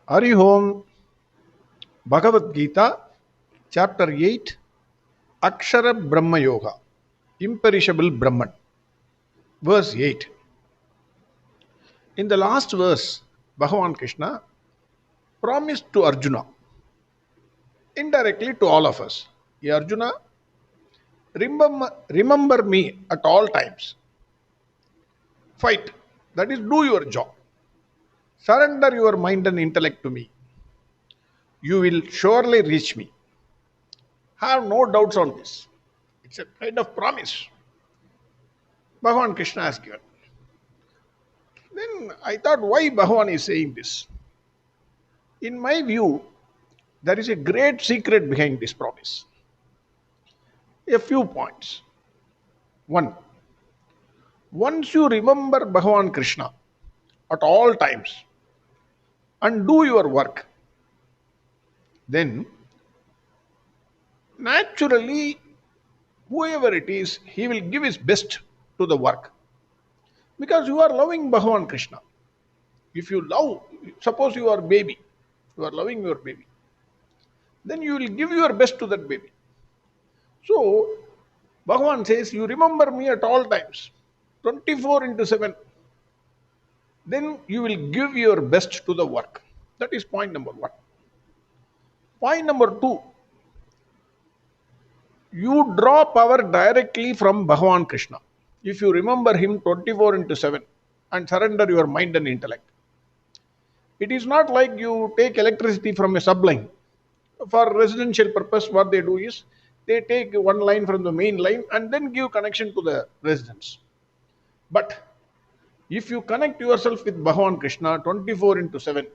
Hari Om, Bhagavad Gita, Chapter 8, Akshara Brahma Yoga, Imperishable Brahman, Verse 8. In the last verse, Bhagawan Krishna promised to Arjuna, indirectly to all of us, "Hey Arjuna, remember me at all times. Fight, that is, do your job. Surrender your mind and intellect to me. You will surely reach me. Have no doubts on this." It's a kind of promise Bhagavan Krishna has given. Then I thought, why Bhagavan is saying this? In my view, there is a great secret behind this promise. A few points. One, once you remember Bhagavan Krishna at all times and do your work, then naturally, whoever it is, he will give his best to the work. Because you are loving Bhagavan Krishna. If you love, suppose you are baby, you are loving your baby, then you will give your best to that baby. So, Bhagavan says, you remember me at all times, 24 into 7. Then you will give your best to the work. That is point number one. Point number two, you draw power directly from Bhagavan Krishna. If you remember him 24 into 7 and surrender your mind and intellect. It is not like you take electricity from a subline. For residential purpose, what they do is, they take one line from the main line and then give connection to the residence. But if you connect yourself with Bhagavan Krishna 24 into 7,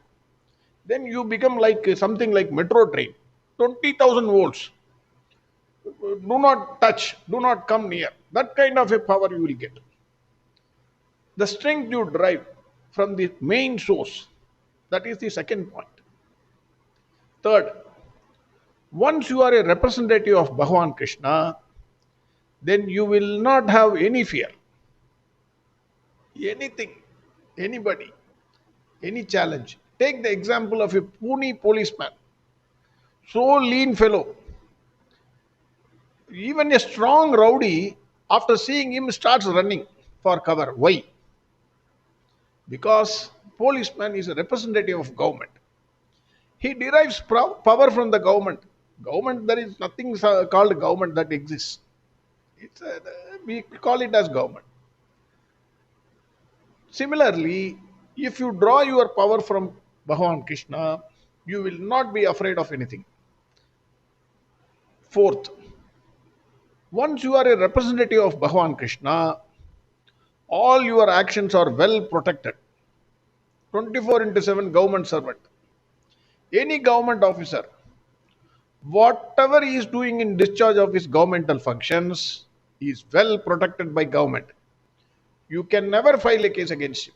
then you become like something like metro train, 20,000 volts. Do not touch, do not come near. That kind of a power you will get. The strength you derive from the main source, that is the second point. Third, once you are a representative of Bhagavan Krishna, then you will not have any fear. Anything, anybody, any challenge. Take the example of a puny policeman, so lean fellow. Even a strong rowdy, after seeing him, starts running for cover. Why? Because policeman is a representative of government. He derives power from the government. Government, there is nothing called government that exists. We call it as government. Similarly, if you draw your power from Bhagavan Krishna, you will not be afraid of anything. Fourth, once you are a representative of Bhagavan Krishna, all your actions are well protected. 24 into 7 government servant. Any government officer, whatever he is doing in discharge of his governmental functions, is well protected by government. You can never file a case against him.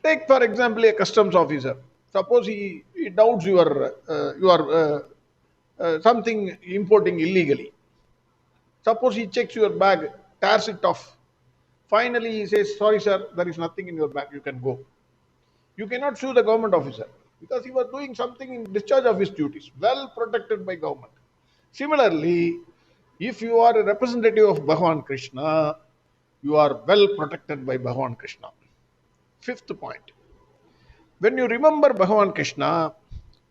Take, for example, a customs officer. Suppose he doubts you are something importing illegally. Suppose he checks your bag, tears it off. Finally, he says, "Sorry, sir, there is nothing in your bag, you can go." You cannot sue the government officer because he was doing something in discharge of his duties, well protected by government. Similarly, if you are a representative of Bhagavan Krishna, you are well protected by Bhagavan Krishna. Fifth point, when you remember Bhagavan Krishna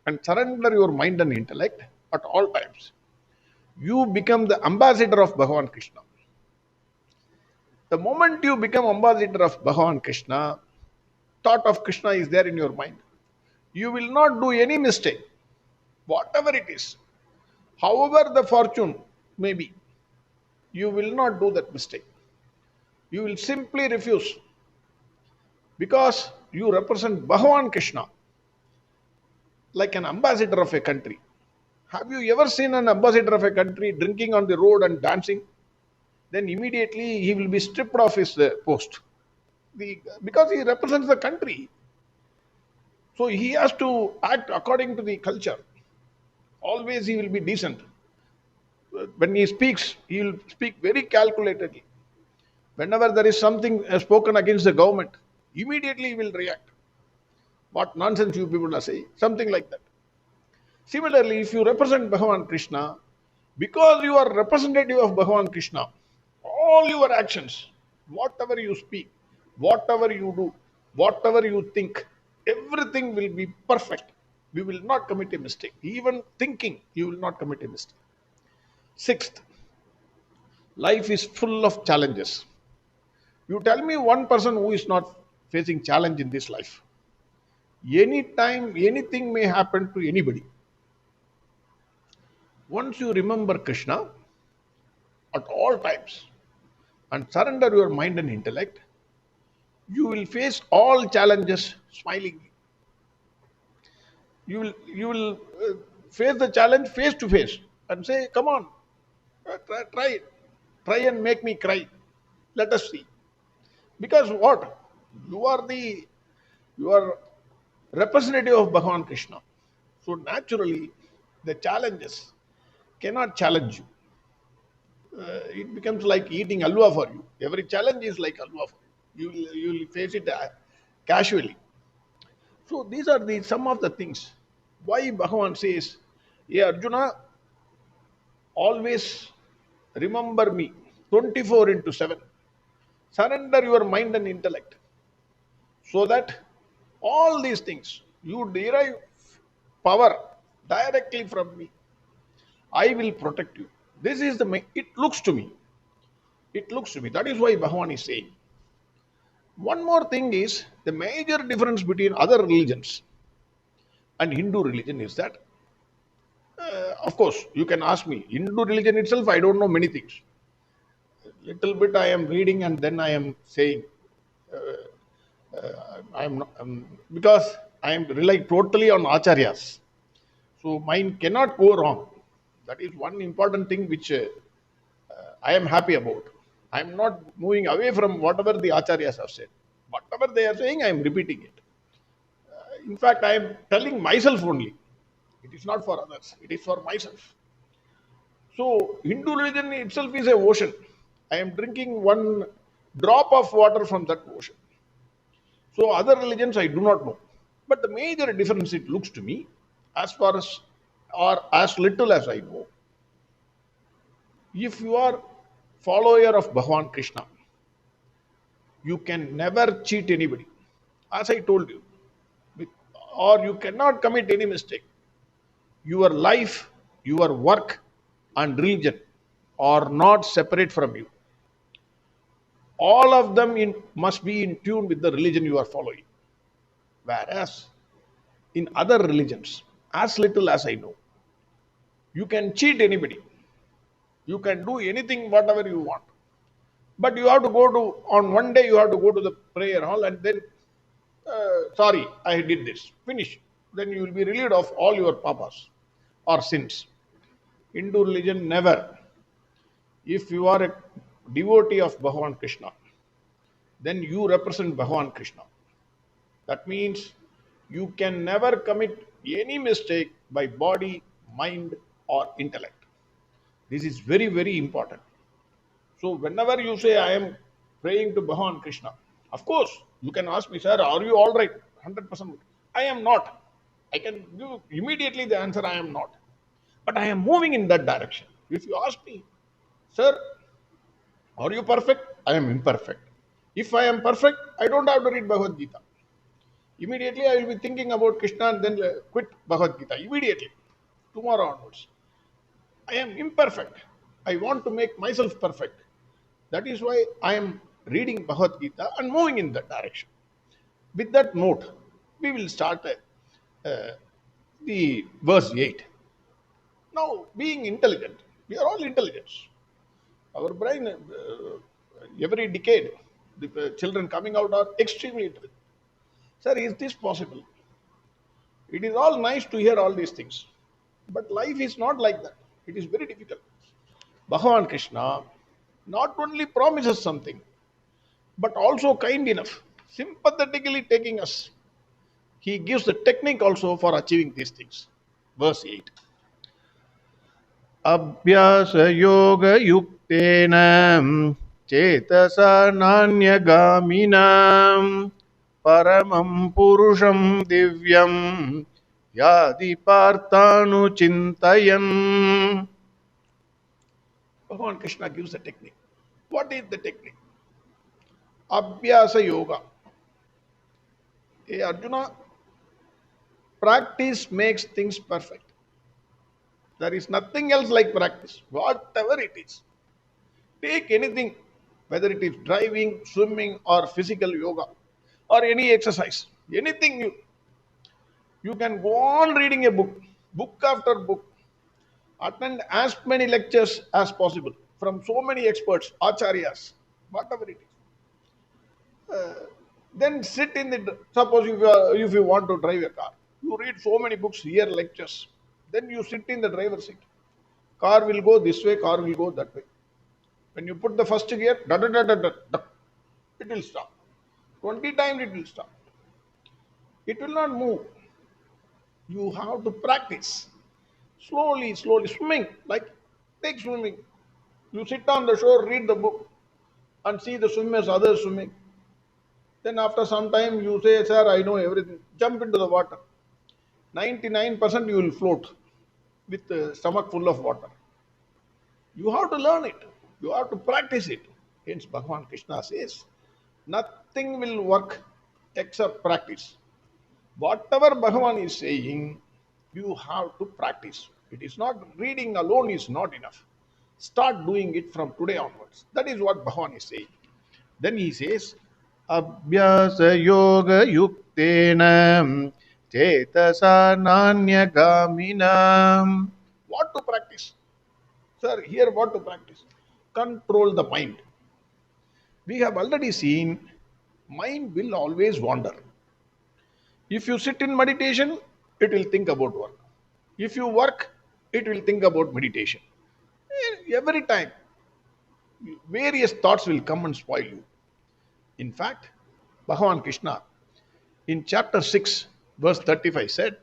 and surrender your mind and intellect at all times, you become the ambassador of Bhagavan Krishna. The moment you become ambassador of Bhagavan Krishna, thought of Krishna is there in your mind. You will not do any mistake, whatever it is. However the fortune may be, you will not do that mistake. You will simply refuse because you represent Bhagavan Krishna like an ambassador of a country. Have you ever seen an ambassador of a country drinking on the road and dancing? Then immediately he will be stripped of his post. Because he represents the country. So he has to act according to the culture. Always he will be decent. When he speaks, he will speak very calculatedly. Whenever there is something spoken against the government, immediately he will react. What nonsense you people are saying? Something like that. Similarly, if you represent Bhagavan Krishna, because you are representative of Bhagavan Krishna, all your actions, whatever you speak, whatever you do, whatever you think, everything will be perfect. We will not commit a mistake. Even thinking, you will not commit a mistake. Sixth, life is full of challenges. You tell me one person who is not facing challenge in this life. Anytime, anything may happen to anybody. Once you remember Krishna at all times and surrender your mind and intellect, you will face all challenges smilingly. You will face the challenge face to face and say, "Come on, try it, try and make me cry. Let us see." Because what? You are representative of Bhagavan Krishna. So naturally, the challenges cannot challenge you. It becomes like eating alwa for you. Every challenge is like alwa for you. You will face it casually. So these are the some of the things. Why Bhagavan says, "Hey Arjuna, always remember me 24 into 7. Surrender your mind and intellect so that all these things you derive power directly from me. I will protect you." This is it looks to me. It looks to me. That is why Bhagavan is saying. One more thing is the major difference between other religions and Hindu religion is that, of course, you can ask me, Hindu religion itself, I don't know many things. Little bit I am reading and then I am saying, I am not, because I am rely totally on acharyas. So mine cannot go wrong. That is one important thing which I am happy about. I am not moving away from whatever the acharyas have said. Whatever they are saying, I am repeating it. In fact, I am telling myself only. It is not for others. It is for myself. So Hindu religion itself is a ocean. I am drinking one drop of water from that ocean. So other religions I do not know. But the major difference it looks to me, as far as or as little as I know, if you are follower of Bhagavan Krishna, you can never cheat anybody. As I told you, or you cannot commit any mistake. Your life, your work, and religion are not separate from you. All of them must be in tune with the religion you are following. Whereas in other religions, as little as I know, you can cheat anybody. You can do anything, whatever you want. But you have to go to, on one day, you have to go to the prayer hall and then, sorry, I did this. Finish. Then you will be relieved of all your papas or sins. Hindu religion, never. If you are a devotee of Bhagavan Krishna, then you represent Bhagavan Krishna. That means you can never commit any mistake by body, mind, or intellect. This is very, very important. So whenever you say I am praying to Bhagavan Krishna, of course, you can ask me, "Sir, are you all right?" 100%. I am not. I can give immediately the answer, I am not. But I am moving in that direction. If you ask me, "Sir, are you perfect?" I am imperfect. If I am perfect, I don't have to read Bhagavad Gita. Immediately I will be thinking about Krishna and then quit Bhagavad Gita. Immediately. Tomorrow onwards. I am imperfect. I want to make myself perfect. That is why I am reading Bhagavad Gita and moving in that direction. With that note, we will start the verse 8. Now, being intelligent, we are all intelligent. Our brain, every decade, the children coming out are extremely intelligent. Sir, is this possible? It is all nice to hear all these things. But life is not like that. It is very difficult. Bhagavan Krishna not only promises something, but also kind enough, sympathetically taking us. He gives the technique also for achieving these things. Verse 8. Abhyasa yoga yuktena chetasa nanyagaminam paramam purusham divyam yadi partanu chintayan. Bhagavan Krishna gives a technique. What is the technique? Abhyasa yoga. Hey Arjuna, practice makes things perfect. There is nothing else like practice, whatever it is. Take anything, whether it is driving, swimming, or physical yoga, or any exercise, anything you can go on reading a book, book after book, attend as many lectures as possible from so many experts, acharyas, whatever it is. Then sit in the, suppose if you want to drive a car, you read so many books, hear lectures, then you sit in the driver's seat. Car will go this way, car will go that way. When you put the first gear, da, da, da, da, da, da, it will stop. 20 times it will stop. It will not move. You have to practice. Slowly, slowly, swimming, like take swimming. You sit on the shore, read the book, and see the swimmers, others swimming. Then after some time you say, sir, I know everything. Jump into the water. 99% you will float with a stomach full of water. You have to learn it. You have to practice it. Hence Bhagavan Krishna says, nothing will work except practice. Whatever Bhagavan is saying, you have to practice. It is not reading alone is not enough. Start doing it from today onwards. That is what Bhagavan is saying. Then he says, Abhyasa yoga yuktena chetasa nanyagaminam. what to practice? Sir, here what to practice? Control the mind. We have already seen mind will always wander. If you sit in meditation, it will think about work. If you work, it will think about meditation. Every time, various thoughts will come and spoil you. In fact, Bhagavan Krishna in chapter 6, verse 35 said,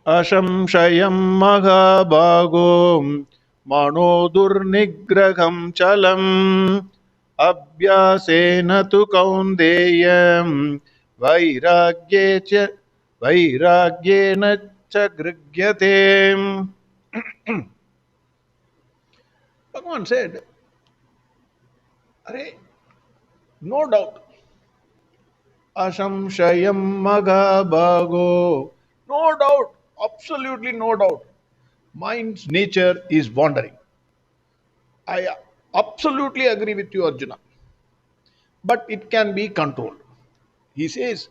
Ashamshayam mahabhago manodurnigraham chalam abhyasena tu kaundeyam vairagyena cha grihyate. Bhagavan said, Array, no doubt, Ashamshayam mahabhago. no doubt, absolutely no doubt, mind's nature is wandering. I absolutely agree with you, Arjuna, but it can be controlled. He says,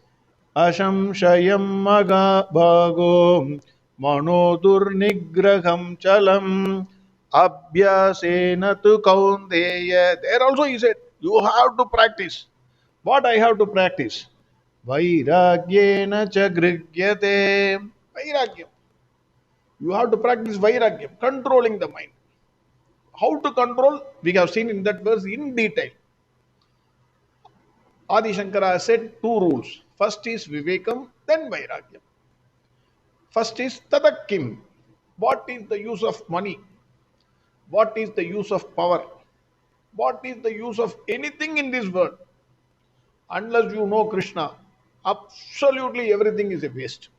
Ashamshayam mahabhago manodurnigraham chalam abhyasena tu kaundeya. there also he said, you have to practice. What I have to practice? Vairagyena cha grihyate. Vairagyam. You have to practice vairagyam, controlling the mind. How to control? We have seen in that verse in detail. Adi Shankara said two rules. First is vivekam, then vairagyam. First is tadakim. What is the use of money? What is the use of power? What is the use of anything in this world? Unless you know Krishna, absolutely everything is a waste.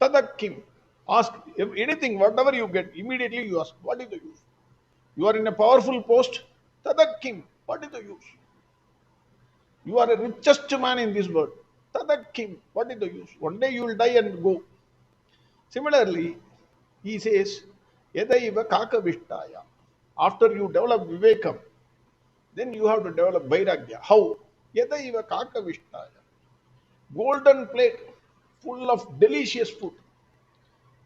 Tadakim. Ask if anything, whatever you get, immediately you ask, what is the use? You are in a powerful post, Tadakim. What is the use? You are a richest man in this world. Tadakim. What is the use? One day you will die and go. Similarly, he says, Yadaiva Kakavishtaya. After you develop Vivekam, then you have to develop Vairagya. How? Yadaiva Kakavishtaya. Golden plate full of delicious food.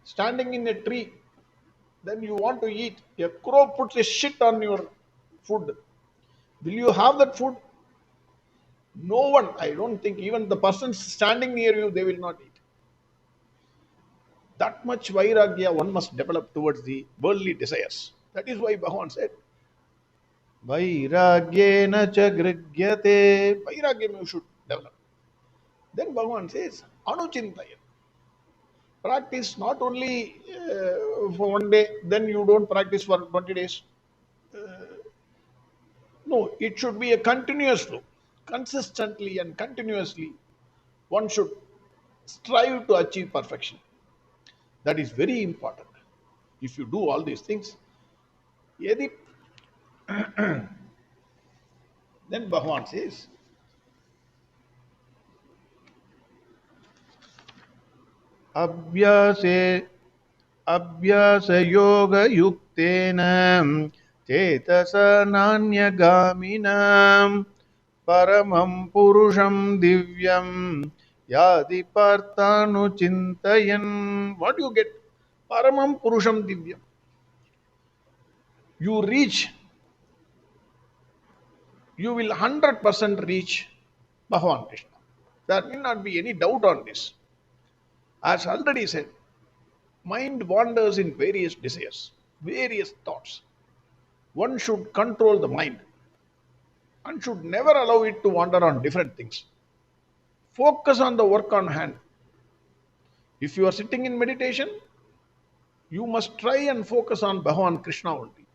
Standing in a tree, then you want to eat. A crow puts a shit on your food. Will you have that food? No one, I don't think, even the person standing near you, they will not eat. That much vairagya one must develop towards the worldly desires. That is why Bhagavan said, Vairagyena cha grihyate. vairagyam you should develop. Then Bhagavan says, anuchintayan. Practice not only for one day, then you don't practice for 20 days. No, it should be a continuous flow. Consistently and continuously, one should strive to achieve perfection. That is very important. If you do all these things, yadi, then Bhagavan says, अभ्यासे अभ्यासयोगयुक्तेन चेतसा नान्यगामिनां परमं पुरुषं दिव्यं याति पार्थानुचिन्तयन्. what you get? Paramam Purusham Divyam. You reach, you will 100% reach Bhagavan Krishna. There will not be any doubt on this. As already said, mind wanders in various desires, various thoughts. One should control the mind and should never allow it to wander on different things. Focus on the work on hand. If you are sitting in meditation, you must try and focus on Bhagavan Krishna only.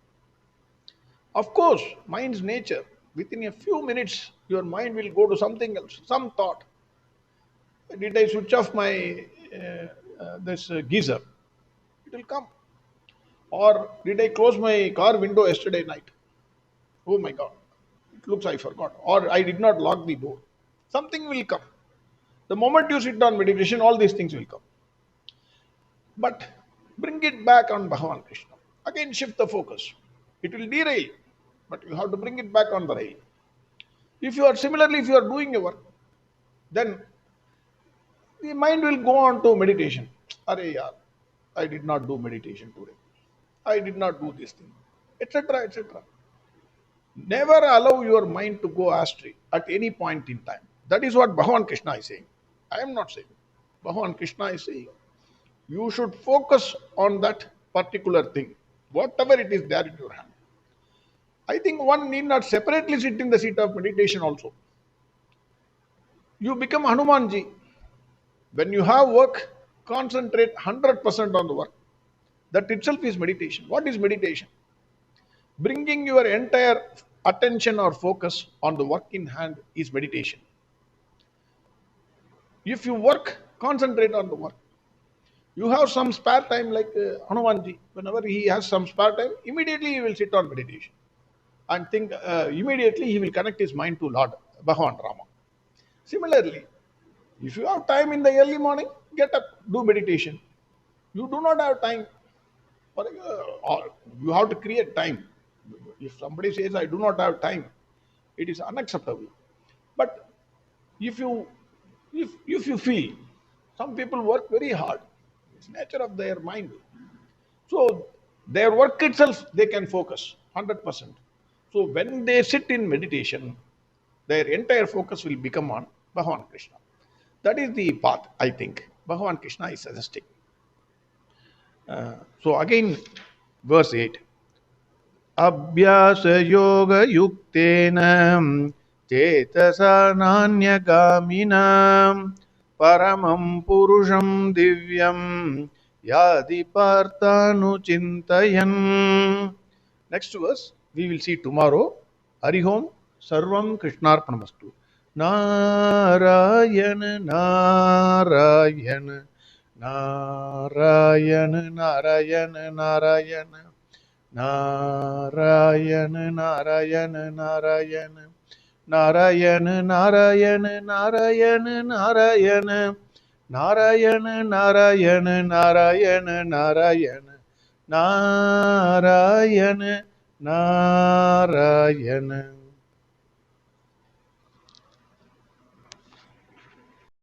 Of course, mind's nature, within a few minutes, your mind will go to something else, some thought. Did I switch off my this geyser? It will come. Or did I close my car window yesterday night? Oh my God, it looks I forgot. Or I did not lock the door. Something will come. The moment you sit on meditation, all these things will come. But bring it back on Bhagavan Krishna. Again, shift the focus. It will derail, but you have to bring it back on the rail. If you are doing your work, then the mind will go on to meditation. Arey yaar, I did not do meditation today. I did not do this thing, etc., etc. Never allow your mind to go astray at any point in time. That is what Bhagavan Krishna is saying. I am not saying. Bhagavan Krishna is saying you should focus on that particular thing, whatever it is there in your hand. I think one need not separately sit in the seat of meditation also. You become Hanumanji. When you have work, concentrate 100% on the work. That itself is meditation. What is meditation? Bringing your entire attention or focus on the work in hand is meditation. If you work, concentrate on the work. You have some spare time like Hanumanji. Whenever he has some spare time, immediately he will sit on meditation and think, immediately he will connect his mind to Lord Bhagavan Rama. Similarly, if you have time in the early morning, get up, do meditation. You do not have time, or you have to create time. If somebody says, I do not have time, it is unacceptable. But if you feel, some people work very hard. It's nature of their mind. So their work itself, they can focus 100%. So when they sit in meditation, their entire focus will become on Bhagavan Krishna. That is the path, I think, Bhagavan Krishna is suggesting. So again, verse 8. अभ्यासयोगयुक्तेन चेतसा नान्यगामिनां परमं पुरुषं दिव्यं याति पार्थानुचिन्तयन्. Next verse, we will see tomorrow. Hari Om, Sarvam Krishnarpanamastu. Narayan Narayan Narayan Narayan Narayan Narayan Narayan Narayan Narayan Narayan Narayan Narayan Narayan Narayan Narayan Narayan Narayan Narayan.